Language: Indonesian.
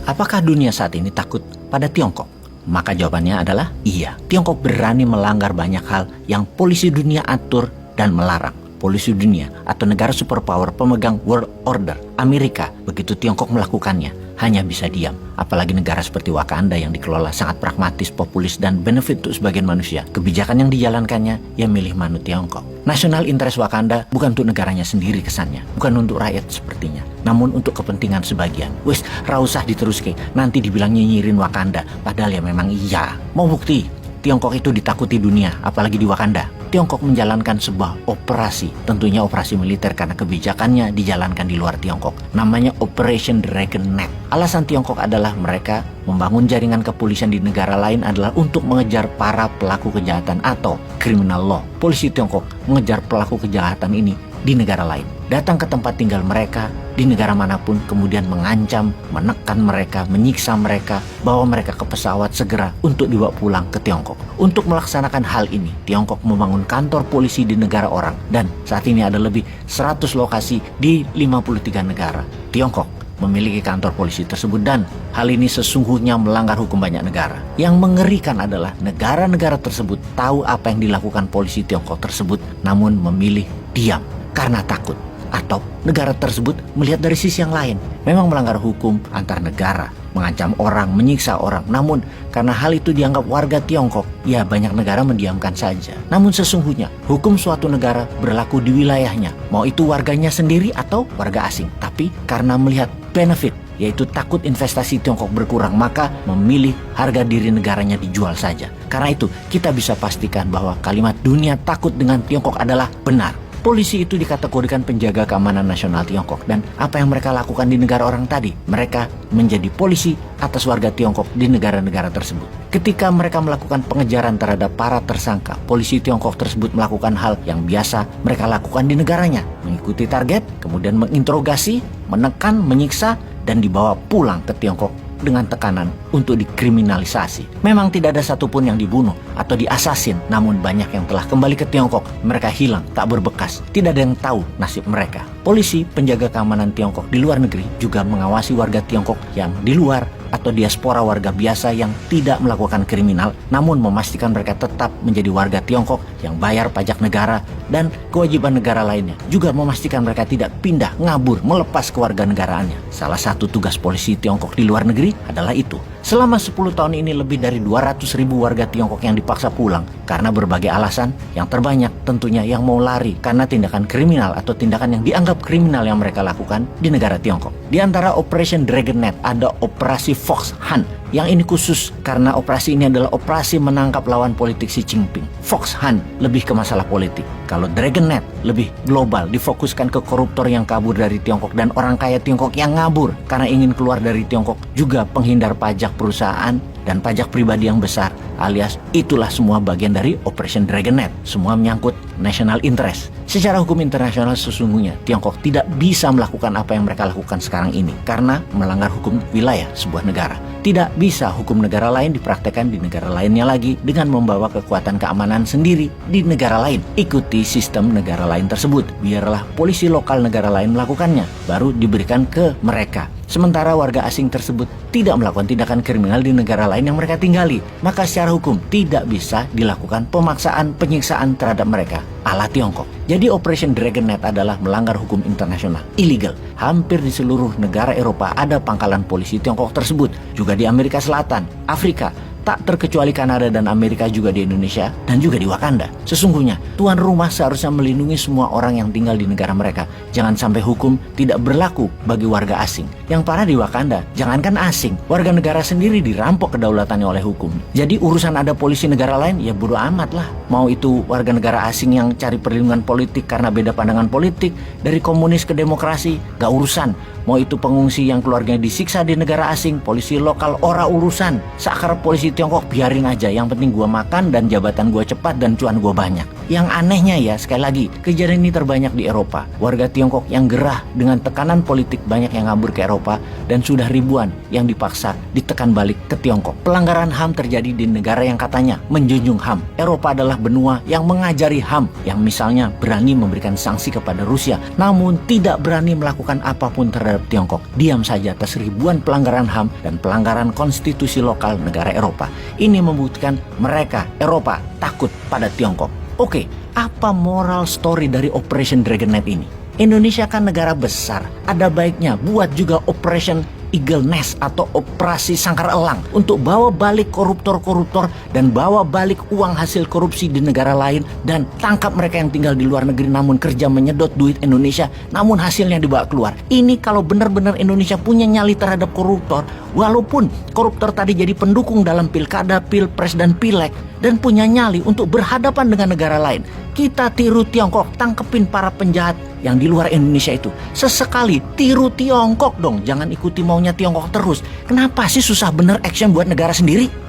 Apakah dunia saat ini takut pada Tiongkok? Maka jawabannya adalah iya. Tiongkok berani melanggar banyak hal yang polisi dunia atur dan melarang. Polisi dunia atau negara superpower pemegang world order, Amerika, begitu Tiongkok melakukannya, hanya bisa diam. Apalagi negara seperti Wakanda yang dikelola sangat pragmatis, populis, dan benefit untuk sebagian manusia. Kebijakan yang dijalankannya, yang milih manut Tiongkok. National interest Wakanda bukan untuk negaranya sendiri kesannya, bukan untuk rakyat sepertinya, namun untuk kepentingan sebagian. Wes, rausah diteruske, nanti dibilang nyinyirin Wakanda, padahal ya memang iya. Mau bukti? Tiongkok itu ditakuti dunia, apalagi di Wakanda. Tiongkok menjalankan sebuah operasi, tentunya operasi militer karena kebijakannya dijalankan di luar Tiongkok. Namanya Operation Dragon Net. Alasan Tiongkok adalah mereka membangun jaringan kepolisian di negara lain adalah untuk mengejar para pelaku kejahatan atau criminal law. Polisi Tiongkok mengejar pelaku kejahatan ini di negara lain. Datang ke tempat tinggal mereka di negara manapun, kemudian mengancam, menekan mereka, menyiksa mereka, bawa mereka ke pesawat segera untuk dibawa pulang ke Tiongkok. Untuk melaksanakan hal ini, Tiongkok membangun kantor polisi di negara orang, dan saat ini ada lebih 100 lokasi di 53 negara. Tiongkok memiliki kantor polisi tersebut, dan hal ini sesungguhnya melanggar hukum banyak negara. Yang mengerikan adalah negara-negara tersebut tahu apa yang dilakukan polisi Tiongkok tersebut, namun memilih diam karena takut. Atau negara tersebut melihat dari sisi yang lain, memang melanggar hukum antar negara, mengancam orang, menyiksa orang. Namun karena hal itu dianggap warga Tiongkok, ya banyak negara mendiamkan saja. Namun sesungguhnya hukum suatu negara berlaku di wilayahnya, mau itu warganya sendiri atau warga asing. Tapi karena melihat benefit, yaitu takut investasi Tiongkok berkurang, maka memilih harga diri negaranya dijual saja. Karena itu kita bisa pastikan bahwa kalimat dunia takut dengan Tiongkok adalah benar. Polisi itu dikategorikan penjaga keamanan nasional Tiongkok, dan apa yang mereka lakukan di negara orang tadi, mereka menjadi polisi atas warga Tiongkok di negara-negara tersebut. Ketika mereka melakukan pengejaran terhadap para tersangka, polisi Tiongkok tersebut melakukan hal yang biasa mereka lakukan di negaranya, mengikuti target, kemudian menginterogasi, menekan, menyiksa, dan dibawa pulang ke Tiongkok dengan tekanan untuk dikriminalisasi. Memang tidak ada satupun yang dibunuh atau diasasin, namun banyak yang telah kembali ke Tiongkok. Mereka hilang, tak berbekas. Tidak ada yang tahu nasib mereka. Polisi penjaga keamanan Tiongkok di luar negeri juga mengawasi warga Tiongkok yang di luar atau diaspora warga biasa yang tidak melakukan kriminal, namun memastikan mereka tetap menjadi warga Tiongkok yang bayar pajak negara dan kewajiban negara lainnya. Juga memastikan mereka tidak pindah, ngabur, melepas kewarganegaraannya. Salah satu tugas polisi Tiongkok di luar negeri adalah itu. Selama 10 tahun ini lebih dari 200.000 warga Tiongkok yang dipaksa pulang karena berbagai alasan, yang terbanyak tentunya yang mau lari karena tindakan kriminal atau tindakan yang dianggap kriminal yang mereka lakukan di negara Tiongkok. Di antara Operation Dragon Net ada Operasi Fox Hunt. Yang ini khusus karena operasi ini adalah operasi menangkap lawan politik Xi Jinping. Fox Hunt lebih ke masalah politik. Kalau Dragon Net lebih global, difokuskan ke koruptor yang kabur dari Tiongkok dan orang kaya Tiongkok yang ngabur karena ingin keluar dari Tiongkok, juga penghindar pajak perusahaan dan pajak pribadi yang besar, alias itulah semua bagian dari Operation Dragon Net. Semua menyangkut national interest. Secara hukum internasional sesungguhnya Tiongkok tidak bisa melakukan apa yang mereka lakukan sekarang ini karena melanggar hukum wilayah sebuah negara. Tidak bisa hukum negara lain dipraktekkan di negara lainnya lagi dengan membawa kekuatan keamanan sendiri di negara lain. Ikuti sistem negara lain tersebut. Biarlah polisi lokal negara lain melakukannya, baru diberikan ke mereka. Sementara warga asing tersebut tidak melakukan tindakan kriminal di negara lain yang mereka tinggali, maka secara hukum tidak bisa dilakukan pemaksaan, penyiksaan terhadap mereka ala Tiongkok. Jadi Operation Dragon Net adalah melanggar hukum internasional, illegal. Hampir di seluruh negara Eropa ada pangkalan polisi Tiongkok tersebut, juga di Amerika Selatan, Afrika, tak terkecuali Kanada dan Amerika, juga di Indonesia dan juga di Wakanda. Sesungguhnya tuan rumah seharusnya melindungi semua orang yang tinggal di negara mereka. Jangan sampai hukum tidak berlaku bagi warga asing. Yang parah di Wakanda, jangankan asing, warga negara sendiri dirampok kedaulatannya oleh hukum. Jadi urusan ada polisi negara lain, ya bodo amat lah. Mau itu warga negara asing yang cari perlindungan politik karena beda pandangan politik, dari komunis ke demokrasi, gak urusan. Mau itu pengungsi yang keluarganya disiksa di negara asing, polisi lokal ora urusan. Seakar polisi Tiongkok biarin aja, yang penting gua makan dan jabatan gua cepat dan cuan gua banyak. Yang anehnya ya, sekali lagi, kejadian ini terbanyak di Eropa. Warga Tiongkok yang gerah dengan tekanan politik banyak yang ngabur ke Eropa dan sudah ribuan yang dipaksa ditekan balik ke Tiongkok. Pelanggaran HAM terjadi di negara yang katanya menjunjung HAM. Eropa adalah benua yang mengajari HAM, yang misalnya berani memberikan sanksi kepada Rusia, namun tidak berani melakukan apapun terhadap Tiongkok. Diam saja atas ribuan pelanggaran HAM dan pelanggaran konstitusi lokal negara Eropa. Ini membuktikan mereka, Eropa, takut pada Tiongkok. Oke, apa moral story dari Operation Dragon Knight ini? Indonesia kan negara besar, ada baiknya buat juga Operation Eagle Nest atau operasi sangkar elang untuk bawa balik koruptor-koruptor dan bawa balik uang hasil korupsi di negara lain dan tangkap mereka yang tinggal di luar negeri namun kerja menyedot duit Indonesia namun hasilnya dibawa keluar. Ini kalau benar-benar Indonesia punya nyali terhadap koruptor, walaupun koruptor tadi jadi pendukung dalam pilkada, pilpres dan pileg dan punya nyali untuk berhadapan dengan negara lain, kita tiru Tiongkok, tangkepin para penjahat yang di luar Indonesia itu. Sesekali tiru Tiongkok dong, jangan ikuti maunya Tiongkok terus. Kenapa sih susah bener action buat negara sendiri?